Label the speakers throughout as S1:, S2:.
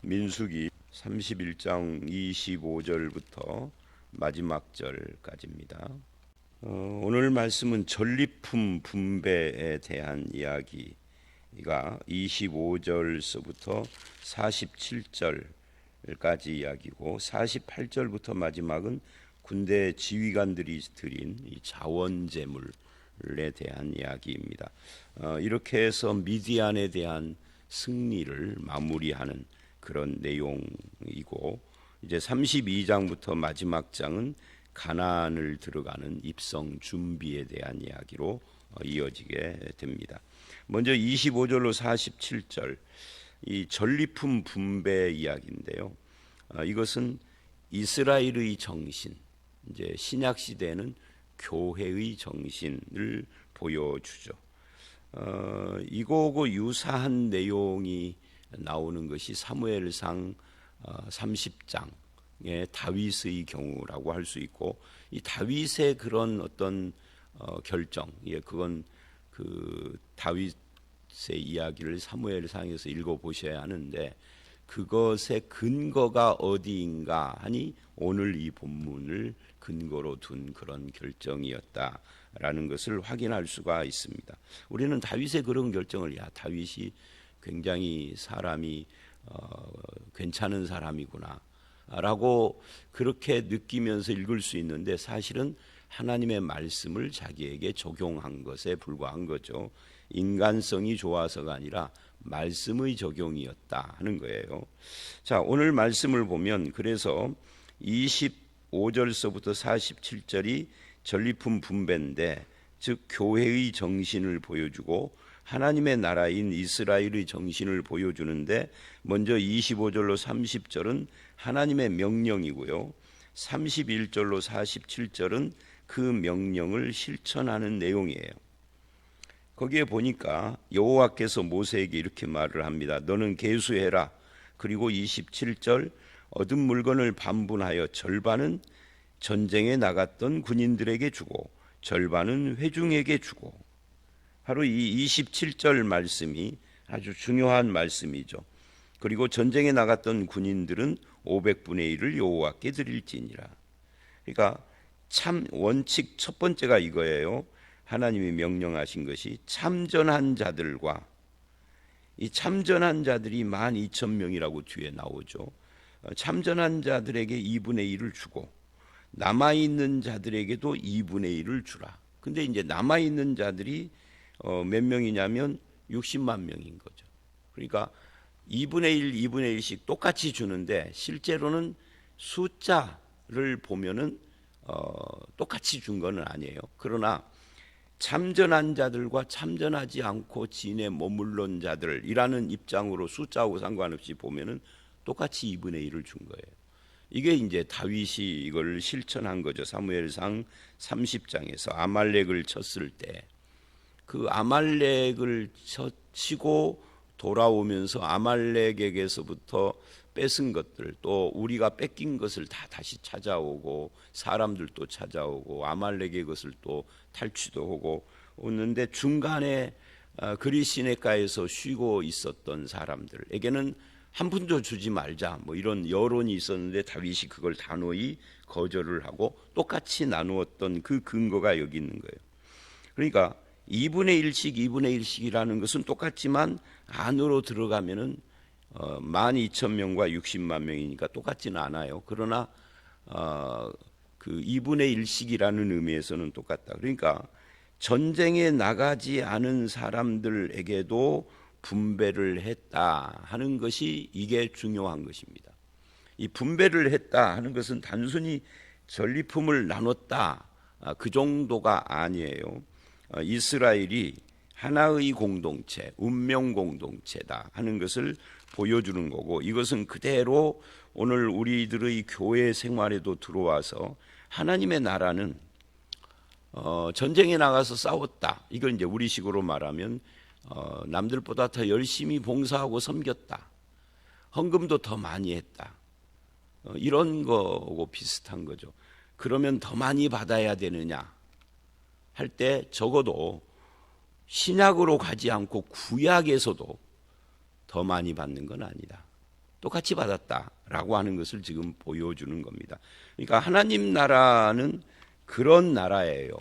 S1: 민수기 31장 25절부터 마지막 절까지입니다. 오늘 말씀은 전리품 분배에 대한 이야기가 25절서부터 47절까지 이야기고 48절부터 마지막은 군대 지휘관들이 드린 이 자원제물에 대한 이야기입니다. 이렇게 해서 미디안에 대한 승리를 마무리하는 그런 내용이고, 이제 32장부터 마지막 장은 가나안을 들어가는 입성 준비에 대한 이야기로 이어지게 됩니다. 먼저 25절로 47절 이 전리품 분배 이야기인데요. 이것은 이스라엘의 정신, 이제 신약 시대에는 교회의 정신을 보여주죠. 이거하고 유사한 내용이 나오는 것이 사무엘상 30장의 다윗의 경우라고 할 수 있고, 이 다윗의 그런 어떤 결정, 그건 그 다윗의 이야기를 사무엘상에서 읽어보셔야 하는데, 그것의 근거가 어디인가 하니 오늘 이 본문을 근거로 둔 그런 결정이었다라는 것을 확인할 수가 있습니다. 우리는 다윗의 그런 결정을 다윗이 굉장히 사람이 괜찮은 사람이구나 라고 그렇게 느끼면서 읽을 수 있는데, 사실은 하나님의 말씀을 자기에게 적용한 것에 불과한 거죠. 인간성이 좋아서가 아니라 말씀의 적용이었다 하는 거예요. 자, 오늘 말씀을 보면 그래서 25절서부터 47절이 전리품 분배인데, 즉 교회의 정신을 보여주고 하나님의 나라인 이스라엘의 정신을 보여주는데, 먼저 25절로 30절은 하나님의 명령이고요, 31절로 47절은 그 명령을 실천하는 내용이에요. 거기에 보니까 여호와께서 모세에게 이렇게 말을 합니다. 너는 계수해라. 그리고 27절 얻은 물건을 반분하여 절반은 전쟁에 나갔던 군인들에게 주고 절반은 회중에게 주고. 바로 이 27절 말씀이 아주 중요한 말씀이죠. 그리고 전쟁에 나갔던 군인들은 500분의 1을 여호와께 드릴지니라. 그러니까 참 원칙 첫 번째가 이거예요. 하나님이 명령하신 것이 참전한 자들과, 이 참전한 자들이 12,000명이라고 뒤에 나오죠. 참전한 자들에게 2분의 1을 주고 남아있는 자들에게도 2분의 1을 주라. 근데 이제 남아있는 자들이 몇 명이냐면 60만 명인 거죠. 그러니까 2분의 1, 2분의 1씩 똑같이 주는데, 실제로는 숫자를 보면은 똑같이 준 거는 아니에요. 그러나 참전한 자들과 참전하지 않고 진에 머물른 자들이라는 입장으로 숫자하고 상관없이 보면은 똑같이 2분의 1을 준 거예요. 이게 이제 다윗이 이걸 실천한 거죠. 사무엘상 30장에서 아말렉을 쳤을 때 그 아말렉을 치고 돌아오면서 아말렉에게서부터 뺏은 것들, 또 우리가 뺏긴 것을 다 다시 찾아오고 사람들도 찾아오고 아말렉의 것을 또 탈취도 하고 오는데, 중간에 그리시네가에서 쉬고 있었던 사람들에게는 한 푼도 주지 말자, 뭐 이런 여론이 있었는데 다윗이 그걸 단호히 거절을 하고 똑같이 나누었던 그 근거가 여기 있는 거예요. 그러니까 2분의 1씩 2분의 1씩이라는 것은 똑같지만 안으로 들어가면은 12,000명과 60만 명이니까 똑같지는 않아요. 그러나 그 2분의 1씩이라는 의미에서는 똑같다. 그러니까 전쟁에 나가지 않은 사람들에게도 분배를 했다 하는 것이 이게 중요한 것입니다. 이 분배를 했다 하는 것은 단순히 전리품을 나눴다 그 정도가 아니에요. 이스라엘이 하나의 공동체, 운명 공동체다 하는 것을 보여주는 거고, 이것은 그대로 오늘 우리들의 교회 생활에도 들어와서 하나님의 나라는 전쟁에 나가서 싸웠다, 이걸 이제 우리식으로 말하면 남들보다 더 열심히 봉사하고 섬겼다, 헌금도 더 많이 했다, 이런 거하고 비슷한 거죠. 그러면 더 많이 받아야 되느냐 할 때 적어도 신약으로 가지 않고 구약에서도 더 많이 받는 건 아니다. 똑같이 받았다라고 하는 것을 지금 보여주는 겁니다. 그러니까 하나님 나라는 그런 나라예요.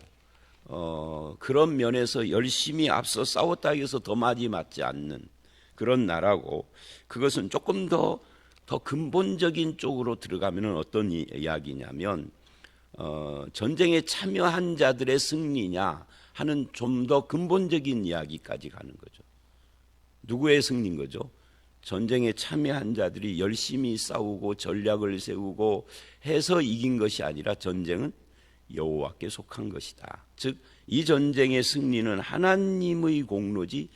S1: 그런 면에서 열심히 앞서 싸웠다 해서 더 많이 맞지 않는 그런 나라고, 그것은 조금 더 근본적인 쪽으로 들어가면 어떤 이야기냐면 전쟁에 참여한 자들의 승리냐 하는 좀 더 근본적인 이야기까지 가는 거죠. 누구의 승리인 거죠? 전쟁에 참여한 자들이 열심히 싸우고 전략을 세우고 해서 이긴 것이 아니라 전쟁은 여호와께 속한 것이다. 즉 이 전쟁의 승리는 하나님의 공로지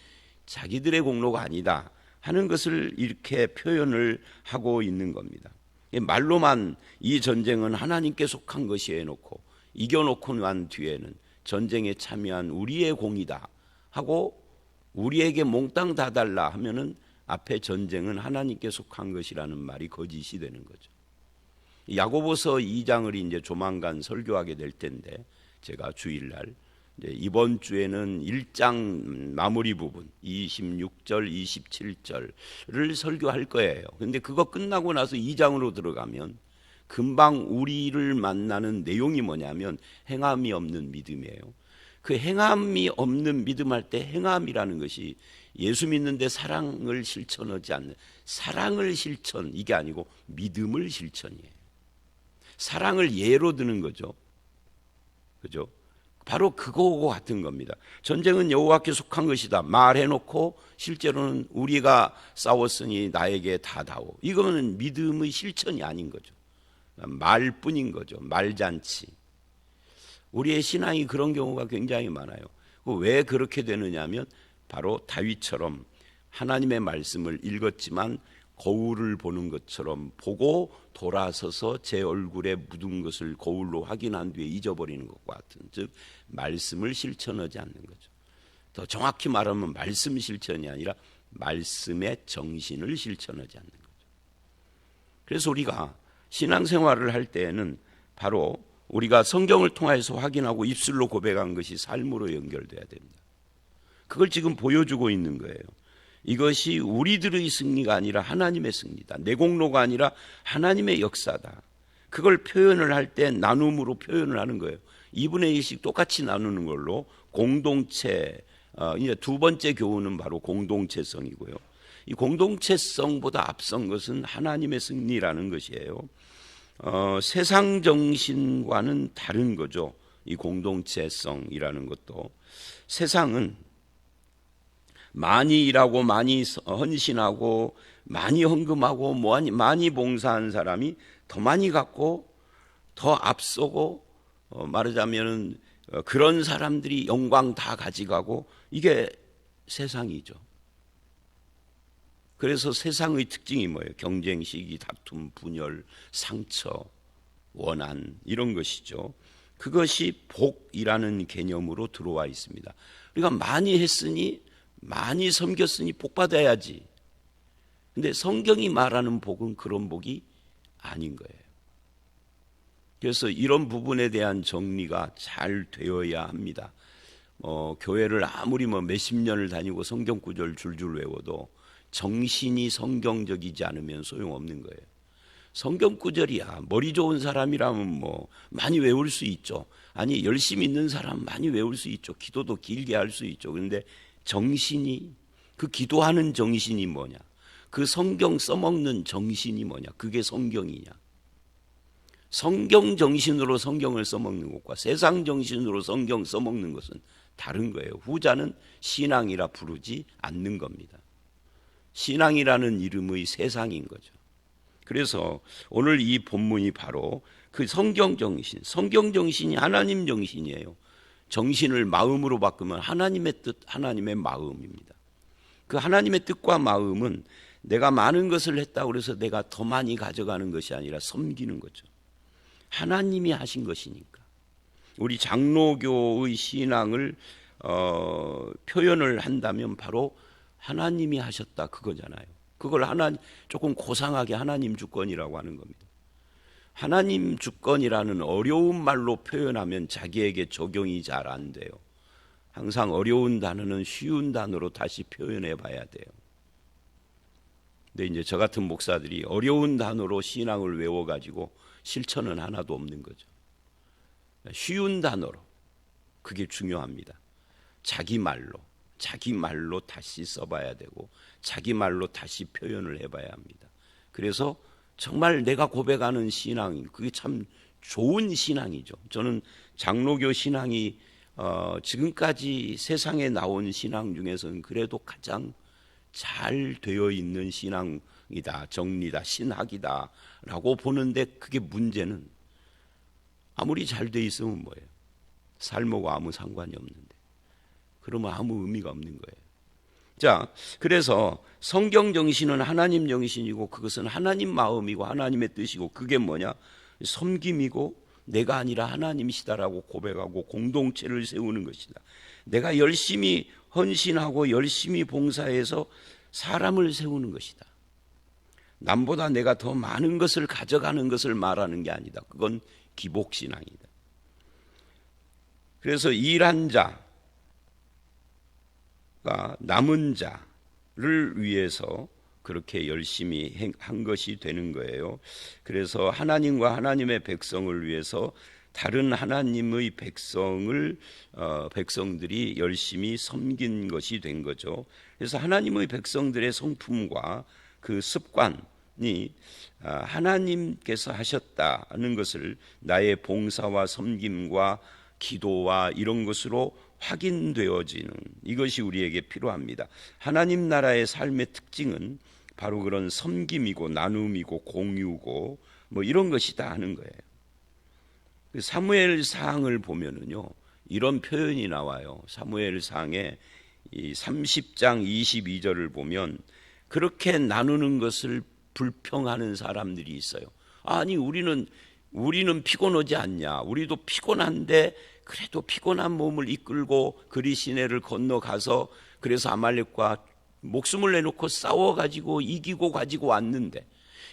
S1: 자기들의 공로가 아니다 하는 것을 이렇게 표현을 하고 있는 겁니다. 말로만 이 전쟁은 하나님께 속한 것이 해놓고 이겨놓고 난 뒤에는 전쟁에 참여한 우리의 공이다 하고 우리에게 몽땅 다 달라 하면은 앞에 전쟁은 하나님께 속한 것이라는 말이 거짓이 되는 거죠. 야고보서 2장을 이제 조만간 설교하게 될 텐데, 제가 주일날 이번 주에는 1장 마무리 부분 26절, 27절을 설교할 거예요. 근데 그거 끝나고 나서 2장으로 들어가면 금방 우리를 만나는 내용이 뭐냐면 행함이 없는 믿음이에요. 그 행함이 없는 믿음 할 때 행함이라는 것이 예수 믿는데 사랑을 실천하지 않는, 사랑을 실천, 이게 아니고 믿음을 실천이에요. 사랑을 예로 드는 거죠. 그죠? 바로 그거하고 같은 겁니다. 전쟁은 여호와께 속한 것이다 말해놓고 실제로는 우리가 싸웠으니 나에게 다 다오. 이거는 믿음의 실천이 아닌 거죠. 말뿐인 거죠. 말잔치. 우리의 신앙이 그런 경우가 굉장히 많아요. 왜 그렇게 되느냐 하면 바로 다윗처럼 하나님의 말씀을 읽었지만 거울을 보는 것처럼 보고 돌아서서 제 얼굴에 묻은 것을 거울로 확인한 뒤에 잊어버리는 것과 같은, 즉 말씀을 실천하지 않는 거죠. 더 정확히 말하면 말씀 실천이 아니라 말씀의 정신을 실천하지 않는 거죠. 그래서 우리가 신앙생활을 할 때에는 바로 우리가 성경을 통해서 확인하고 입술로 고백한 것이 삶으로 연결돼야 됩니다. 그걸 지금 보여주고 있는 거예요. 이것이 우리들의 승리가 아니라 하나님의 승리다. 내 공로가 아니라 하나님의 역사다. 그걸 표현을 할 때 나눔으로 표현을 하는 거예요. 2분의 1씩 똑같이 나누는 걸로 공동체, 이제 두 번째 교훈은 바로 공동체성이고요. 이 공동체성보다 앞선 것은 하나님의 승리라는 것이에요. 세상 정신과는 다른 거죠. 이 공동체성이라는 것도. 세상은 많이 일하고 많이 헌신하고 많이 헌금하고 많이 봉사한 사람이 더 많이 갖고 더 앞서고, 말하자면 그런 사람들이 영광 다 가져가고, 이게 세상이죠. 그래서 세상의 특징이 뭐예요? 경쟁, 시기, 다툼, 분열, 상처, 원한, 이런 것이죠. 그것이 복이라는 개념으로 들어와 있습니다. 우리가 많이 했으니, 많이 섬겼으니 복 받아야지. 근데 성경이 말하는 복은 그런 복이 아닌 거예요. 그래서 이런 부분에 대한 정리가 잘 되어야 합니다. 교회를 아무리 몇십 년을 다니고 성경 구절 줄줄 외워도 정신이 성경적이지 않으면 소용없는 거예요. 성경 구절이야 머리 좋은 사람이라면 많이 외울 수 있죠. 아니 열심히 있는 사람 많이 외울 수 있죠. 기도도 길게 할 수 있죠. 그런데 정신이, 그 기도하는 정신이 뭐냐, 그 성경 써먹는 정신이 뭐냐, 그게 성경이냐. 성경 정신으로 성경을 써먹는 것과 세상 정신으로 성경 써먹는 것은 다른 거예요. 후자는 신앙이라 부르지 않는 겁니다. 신앙이라는 이름의 세상인 거죠. 그래서 오늘 이 본문이 바로 그 성경 정신이 하나님 정신이에요. 정신을 마음으로 바꾸면 하나님의 뜻, 하나님의 마음입니다. 그 하나님의 뜻과 마음은 내가 많은 것을 했다고 해서 내가 더 많이 가져가는 것이 아니라 섬기는 거죠. 하나님이 하신 것이니까. 우리 장로교의 신앙을 표현을 한다면 바로 하나님이 하셨다 그거잖아요. 그걸 조금 고상하게 하나님 주권이라고 하는 겁니다. 하나님 주권이라는 어려운 말로 표현하면 자기에게 적용이 잘 안 돼요. 항상 어려운 단어는 쉬운 단어로 다시 표현해 봐야 돼요. 근데 이제 저 같은 목사들이 어려운 단어로 신앙을 외워가지고 실천은 하나도 없는 거죠. 쉬운 단어로, 그게 중요합니다. 자기 말로 다시 써봐야 되고 자기 말로 다시 표현을 해봐야 합니다. 그래서 정말 내가 고백하는 신앙, 그게 참 좋은 신앙이죠. 저는 장로교 신앙이 지금까지 세상에 나온 신앙 중에서는 그래도 가장 잘 되어 있는 신앙이다, 정리다, 신학이다 라고 보는데, 그게 문제는 아무리 잘 돼 있으면 뭐예요? 삶하고 아무 상관이 없는데, 그러면 아무 의미가 없는 거예요. 자, 그래서 성경 정신은 하나님 정신이고 그것은 하나님 마음이고 하나님의 뜻이고, 그게 뭐냐? 섬김이고 내가 아니라 하나님이시다라고 고백하고 공동체를 세우는 것이다. 내가 열심히 헌신하고 열심히 봉사해서 사람을 세우는 것이다. 남보다 내가 더 많은 것을 가져가는 것을 말하는 게 아니다. 그건 기복신앙이다. 그래서 일한 자가 남은 자를 위해서 그렇게 열심히 한 것이 되는 거예요. 그래서 하나님과 하나님의 백성을 위해서 다른 하나님의 백성들이 열심히 섬긴 것이 된 거죠. 그래서 하나님의 백성들의 성품과 그 습관이 하나님께서 하셨다는 것을 나의 봉사와 섬김과 기도와 이런 것으로 확인되어지는, 이것이 우리에게 필요합니다. 하나님 나라의 삶의 특징은 바로 그런 섬김이고 나눔이고 공유고 뭐 이런 것이다 하는 거예요. 사무엘상을 보면은요, 이런 표현이 나와요. 사무엘상의 이 30장 22절을 보면 그렇게 나누는 것을 불평하는 사람들이 있어요. 아니, 우리는 피곤하지 않냐? 우리도 피곤한데 그래도 피곤한 몸을 이끌고 그리 시내를 건너가서 그래서 아말렉과 목숨을 내놓고 싸워가지고 이기고 가지고 왔는데,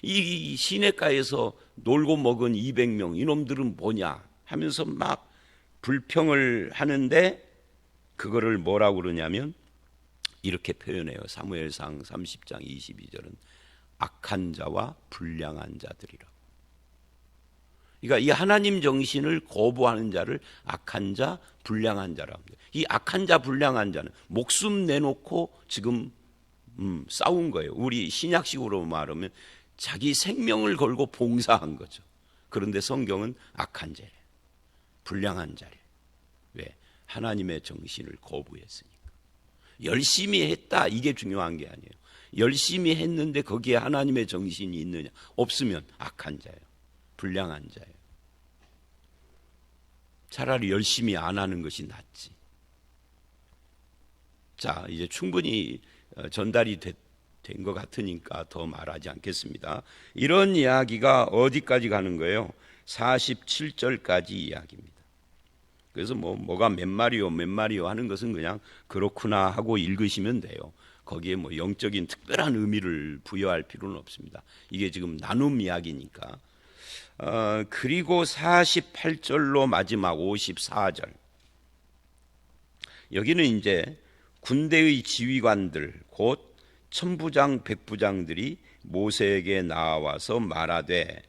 S1: 이 시내가에서 놀고 먹은 200명 이놈들은 뭐냐 하면서 막 불평을 하는데, 그거를 뭐라고 그러냐면 이렇게 표현해요. 사무엘상 30장 22절은 악한 자와 불량한 자들이라고. 그러니까 이 하나님 정신을 거부하는 자를 악한 자, 불량한 자라고 합니다. 이 악한 자, 불량한 자는 목숨 내놓고 지금 싸운 거예요. 우리 신약식으로 말하면 자기 생명을 걸고 봉사한 거죠. 그런데 성경은 악한 자래, 불량한 자래. 왜? 하나님의 정신을 거부했으니까. 열심히 했다, 이게 중요한 게 아니에요. 열심히 했는데 거기에 하나님의 정신이 있느냐? 없으면 악한 자예요, 불량한 자예요. 차라리 열심히 안 하는 것이 낫지. 자, 이제 충분히 전달이 된 것 같으니까 더 말하지 않겠습니다. 이런 이야기가 어디까지 가는 거예요? 47절까지 이야기입니다. 그래서 뭐가 몇 마리요 하는 것은 그냥 그렇구나 하고 읽으시면 돼요. 거기에 뭐 영적인 특별한 의미를 부여할 필요는 없습니다. 이게 지금 나눔 이야기니까. 그리고 48절로 마지막 54절, 여기는 이제 군대의 지휘관들 곧 천부장 백부장들이 모세에게 나와서 말하되,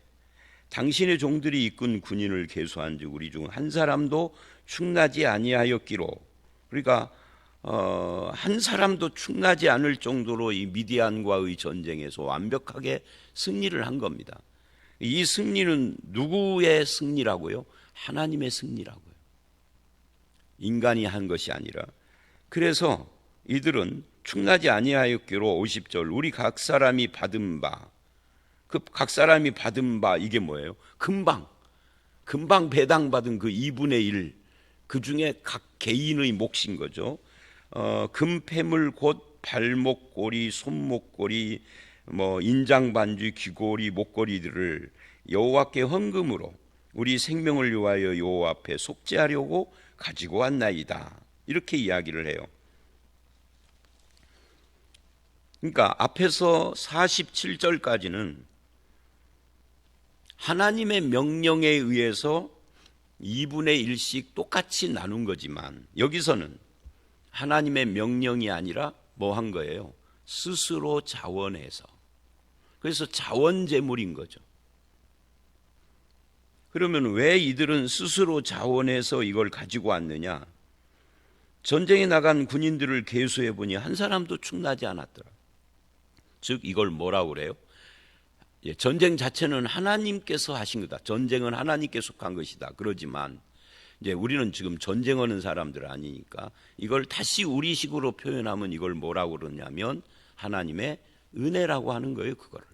S1: 당신의 종들이 이끈 군인을 계수한즉 우리 중 한 사람도 충나지 아니하였기로. 그러니까 한 사람도 충나지 않을 정도로 이 미디안과의 전쟁에서 완벽하게 승리를 한 겁니다. 이 승리는 누구의 승리라고요? 하나님의 승리라고요. 인간이 한 것이 아니라. 그래서 이들은 충나지 아니하였기로 50절 우리 각 사람이 받은 바, 그 각 사람이 받은 바 이게 뭐예요? 금방 배당받은 그 2분의 1, 그 중에 각 개인의 몫인 거죠. 금패물 곧 발목고리, 손목고리, 인장반지, 귀고리, 목걸이들을 여호와께 헌금으로 우리 생명을 위하여 여호와 앞에 속죄하려고 가지고 왔나이다. 이렇게 이야기를 해요. 그러니까 앞에서 47절까지는 하나님의 명령에 의해서 2분의 1씩 똑같이 나눈 거지만, 여기서는 하나님의 명령이 아니라 뭐 한 거예요? 스스로 자원해서 그래서 자원제물인 거죠. 그러면 왜 이들은 스스로 자원해서 이걸 가지고 왔느냐? 전쟁에 나간 군인들을 계수해 보니 한 사람도 충나지 않았더라. 즉 이걸 뭐라고 그래요? 전쟁 자체는 하나님께서 하신 거다. 전쟁은 하나님께 속한 것이다. 그러지만 이제 우리는 지금 전쟁하는 사람들 아니니까 이걸 다시 우리식으로 표현하면 이걸 뭐라고 그러냐면 하나님의 은혜라고 하는 거예요. 그거를.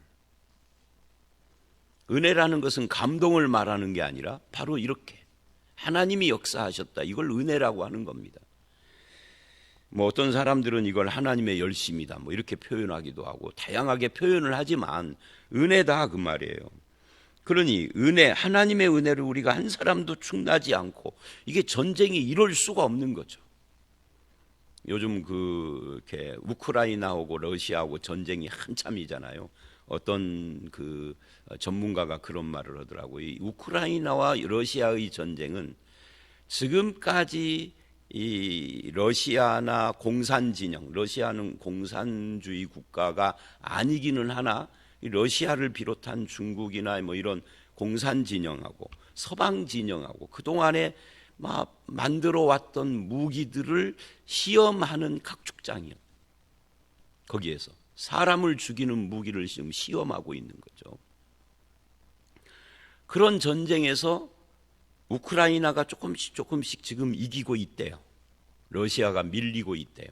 S1: 은혜라는 것은 감동을 말하는 게 아니라 바로 이렇게 하나님이 역사하셨다. 이걸 은혜라고 하는 겁니다. 뭐 어떤 사람들은 이걸 하나님의 열심이다 뭐 이렇게 표현하기도 하고 다양하게 표현을 하지만 은혜다 그 말이에요. 그러니 은혜, 하나님의 은혜를 우리가 한 사람도 충나지 않고 이게 전쟁이 이럴 수가 없는 거죠. 요즘 이렇게 우크라이나하고 러시아하고 전쟁이 한참이잖아요. 어떤 그 전문가가 그런 말을 하더라고요. 이 우크라이나와 러시아의 전쟁은 지금까지 이 러시아나 공산 진영, 러시아는 공산주의 국가가 아니기는 하나 이 러시아를 비롯한 중국이나 뭐 이런 공산 진영하고 서방 진영하고 그동안에 막 만들어 왔던 무기들을 시험하는 각축장이요. 거기에서 사람을 죽이는 무기를 지금 시험하고 있는 거죠. 그런 전쟁에서 우크라이나가 조금씩 지금 이기고 있대요. 러시아가 밀리고 있대요.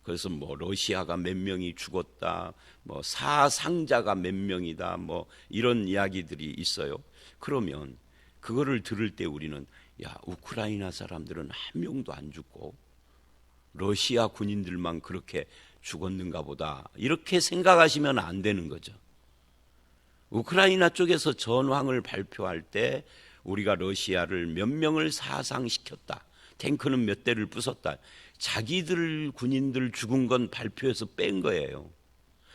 S1: 그래서 뭐 러시아가 몇 명이 죽었다, 뭐 사상자가 몇 명이다, 뭐 이런 이야기들이 있어요. 그러면 그거를 들을 때 우리는 야, 우크라이나 사람들은 한 명도 안 죽고 러시아 군인들만 그렇게 죽었는가 보다 이렇게 생각하시면 안 되는 거죠. 우크라이나 쪽에서 전황을 발표할 때 우리가 러시아를 몇 명을 사상시켰다, 탱크는 몇 대를 부쉈다, 자기들 군인들 죽은 건 발표해서 뺀 거예요.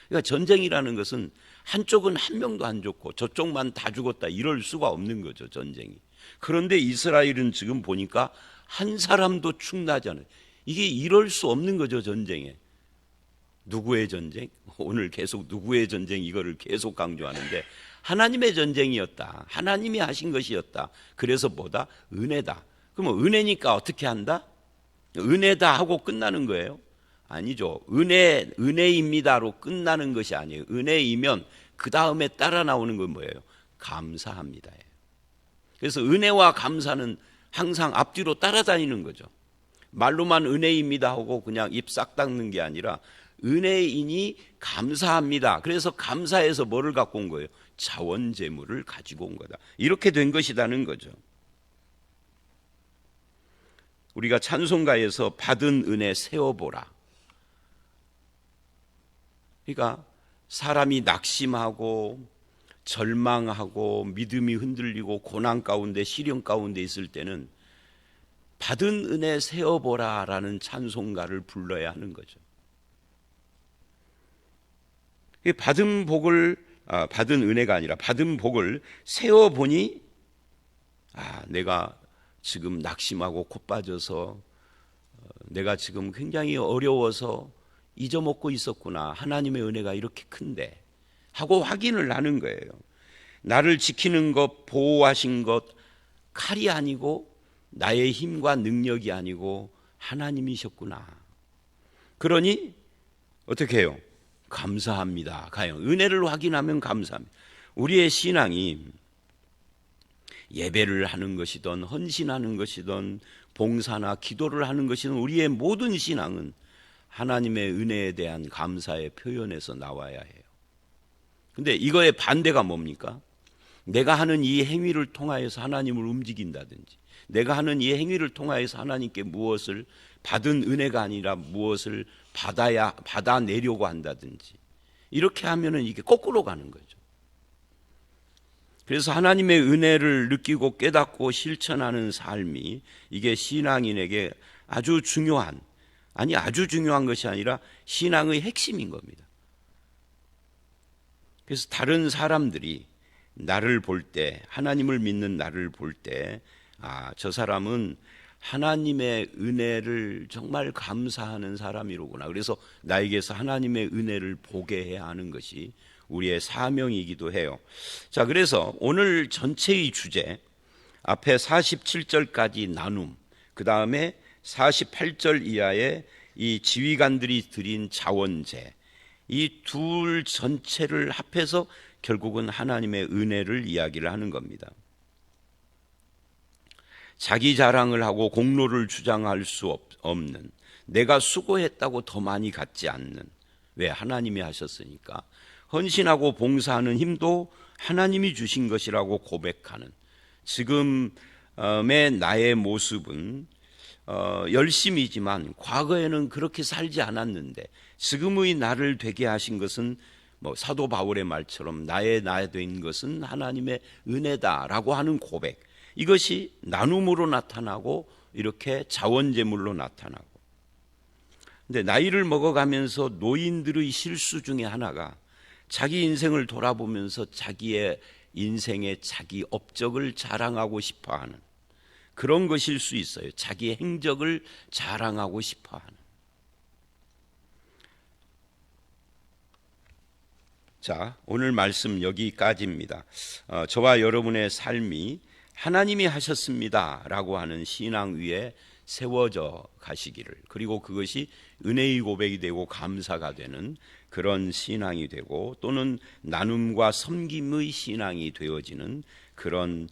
S1: 그러니까 전쟁이라는 것은 한쪽은 한 명도 안 죽고 저쪽만 다 죽었다 이럴 수가 없는 거죠, 전쟁이. 그런데 이스라엘은 지금 보니까 한 사람도 충나지 않아요. 이게 이럴 수 없는 거죠, 전쟁에. 누구의 전쟁? 오늘 계속 누구의 전쟁 이거를 계속 강조하는데 하나님의 전쟁이었다. 하나님이 하신 것이었다. 그래서 뭐다? 은혜다. 그러면 은혜니까 어떻게 한다? 은혜다 하고 끝나는 거예요? 아니죠. 은혜입니다로 끝나는 것이 아니에요. 은혜이면 그 다음에 따라 나오는 건 뭐예요? 감사합니다. 그래서 은혜와 감사는 항상 앞뒤로 따라다니는 거죠. 말로만 은혜입니다 하고 그냥 입 싹 닦는 게 아니라 은혜이니 감사합니다. 그래서 감사해서 뭐를 갖고 온 거예요? 자원재물을 가지고 온 거다. 이렇게 된 것이라는 거죠. 우리가 찬송가에서 받은 은혜 세어보라. 그러니까 사람이 낙심하고 절망하고 믿음이 흔들리고 고난 가운데 시련 가운데 있을 때는 받은 은혜 세어보라라는 찬송가를 불러야 하는 거죠. 받은 은혜가 아니라 받은 복을 세어보니 내가 지금 낙심하고 곧 빠져서 내가 지금 굉장히 어려워서 잊어먹고 있었구나. 하나님의 은혜가 이렇게 큰데 하고 확인을 하는 거예요. 나를 지키는 것, 보호하신 것 칼이 아니고 나의 힘과 능력이 아니고 하나님이셨구나. 그러니 어떻게 해요? 감사합니다. 가요. 은혜를 확인하면 감사합니다. 우리의 신앙이 예배를 하는 것이든 헌신하는 것이든 봉사나 기도를 하는 것이든 우리의 모든 신앙은 하나님의 은혜에 대한 감사의 표현에서 나와야 해요. 근데 이거의 반대가 뭡니까? 내가 하는 이 행위를 통하여서 하나님을 움직인다든지 내가 하는 이 행위를 통하여서 하나님께 무엇을 받은 은혜가 아니라 무엇을 받아내려고 한다든지 이렇게 하면은 이게 거꾸로 가는 거죠. 그래서 하나님의 은혜를 느끼고 깨닫고 실천하는 삶이 이게 신앙인에게 아주 중요한 것이 아니라 신앙의 핵심인 겁니다. 그래서 다른 사람들이 나를 볼 때, 하나님을 믿는 나를 볼 때, 저 사람은 하나님의 은혜를 정말 감사하는 사람이로구나. 그래서 나에게서 하나님의 은혜를 보게 해야 하는 것이 우리의 사명이기도 해요. 자, 그래서 오늘 전체의 주제, 앞에 47절까지 나눔, 그 다음에 48절 이하의 이 지휘관들이 드린 자원제, 이 둘 전체를 합해서 결국은 하나님의 은혜를 이야기를 하는 겁니다. 자기 자랑을 하고 공로를 주장할 수 없는, 내가 수고했다고 더 많이 갖지 않는, 왜? 하나님이 하셨으니까. 헌신하고 봉사하는 힘도 하나님이 주신 것이라고 고백하는, 지금의 나의 모습은 열심이지만 과거에는 그렇게 살지 않았는데 지금의 나를 되게 하신 것은 사도 바울의 말처럼 나의 나 된 것은 하나님의 은혜다라고 하는 고백, 이것이 나눔으로 나타나고 이렇게 자원제물로 나타나고. 근데 나이를 먹어가면서 노인들의 실수 중에 하나가 자기 인생을 돌아보면서 자기의 인생의 자기 업적을 자랑하고 싶어하는 그런 것일 수 있어요. 자기 행적을 자랑하고 싶어하는. 자, 오늘 말씀 여기까지입니다. 저와 여러분의 삶이 하나님이 하셨습니다 라고 하는 신앙 위에 세워져 가시기를, 그리고 그것이 은혜의 고백이 되고 감사가 되는 그런 신앙이 되고, 또는 나눔과 섬김의 신앙이 되어지는 그런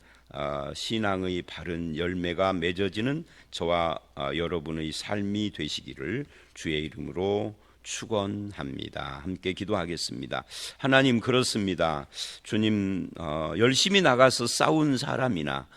S1: 신앙의 바른 열매가 맺어지는 저와 여러분의 삶이 되시기를 주의 이름으로 축원합니다. 함께 기도하겠습니다. 하나님, 그렇습니다. 주님, 열심히 나가서 싸운 사람이나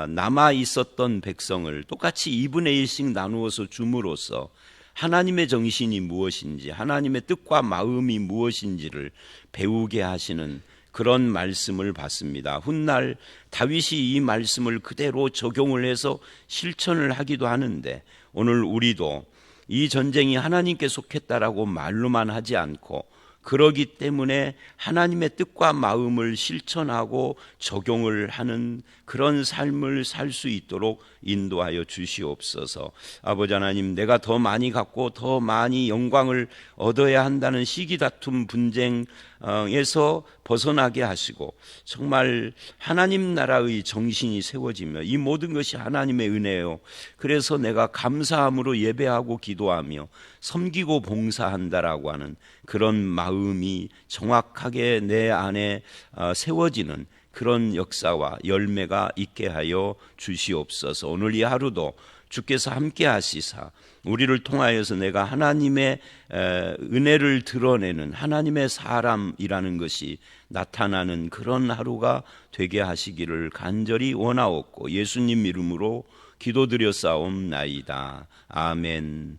S1: 남아 있었던 백성을 똑같이 2분의 1씩 나누어서 줌으로써 하나님의 정신이 무엇인지, 하나님의 뜻과 마음이 무엇인지를 배우게 하시는 그런 말씀을 받습니다. 훗날 다윗이 이 말씀을 그대로 적용을 해서 실천을 하기도 하는데, 오늘 우리도 이 전쟁이 하나님께 속했다라고 말로만 하지 않고, 그러기 때문에 하나님의 뜻과 마음을 실천하고 적용을 하는 그런 삶을 살 수 있도록 인도하여 주시옵소서. 아버지 하나님, 내가 더 많이 갖고 더 많이 영광을 얻어야 한다는 시기다툼 분쟁에서 벗어나게 하시고, 정말 하나님 나라의 정신이 세워지며 이 모든 것이 하나님의 은혜요, 그래서 내가 감사함으로 예배하고 기도하며 섬기고 봉사한다라고 하는 그런 마음이 정확하게 내 안에 세워지는 그런 역사와 열매가 있게 하여 주시옵소서. 오늘 이 하루도 주께서 함께 하시사 우리를 통하여서 내가 하나님의 은혜를 드러내는 하나님의 사람이라는 것이 나타나는 그런 하루가 되게 하시기를 간절히 원하옵고 예수님 이름으로 기도드렸사옵나이다. 아멘.